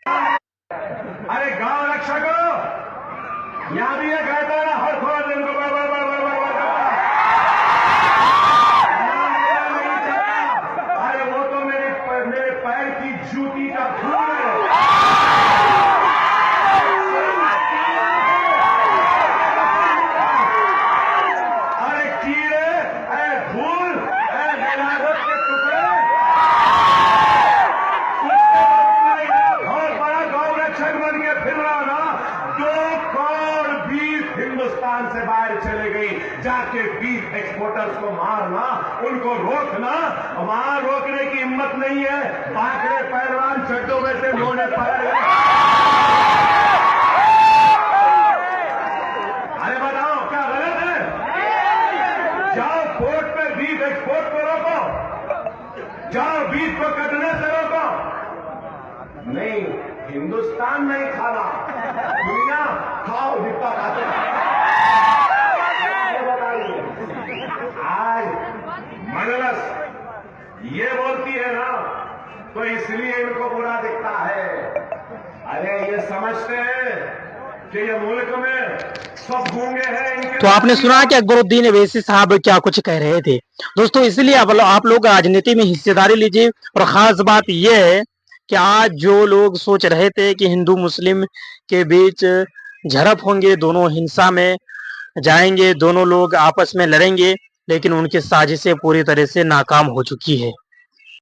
अरे गांव रक्षा करो, यहां भी ये कहता है ना हर थोड़ा दिन को बड़ बड़ बड़ बड़ बड़ बड़ करता। नहीं चाहता। अरे वो तो मेरे पैर की जूती का धूल है। अरे कीड़े, अरे धूल, अरे विरासत के टुकड़े, बहुत बड़ा गौ रक्षक बन के फिर रहा ना। 2 करोड़ बीफ हिंदुस्तान से बाहर चले गई, जाके बीफ एक्सपोर्टर्स को मारना, उनको रोकना, वहां रोकने की हिम्मत नहीं है। बाकरे पहलवान चड्डों में से लोने पाए। अरे बताओ क्या गलत है? जाओ पोर्ट पे बीफ एक्सपोर्ट को रोको, जाओ बीफ को कटने से रोको। नहीं, हिंदुस्तान नहीं खाना, दुनिया खाओ जितना खाते हैं। आज मनलस ये बोलती है ना तो इसलिए इनको बुरा दिखता है। अरे ये समझते हैं कि ये मुल्क में सब गूंगे हैं इनके। तो आपने सुना कि अकबरुद्दीन अवैसी साहब क्या कुछ कह रहे थे। दोस्तों इसलिए आप लोग राजनीति में हिस्सेदारी लीजिए। और खास बात यह है कि आज जो लोग सोच रहे थे कि हिंदू मुस्लिम के बीच झड़प होंगे, दोनों हिंसा में जाएंगे, दोनों लोग आपस में लड़ेंगे, लेकिन उनकी साजिशें पूरी तरह से नाकाम हो चुकी है।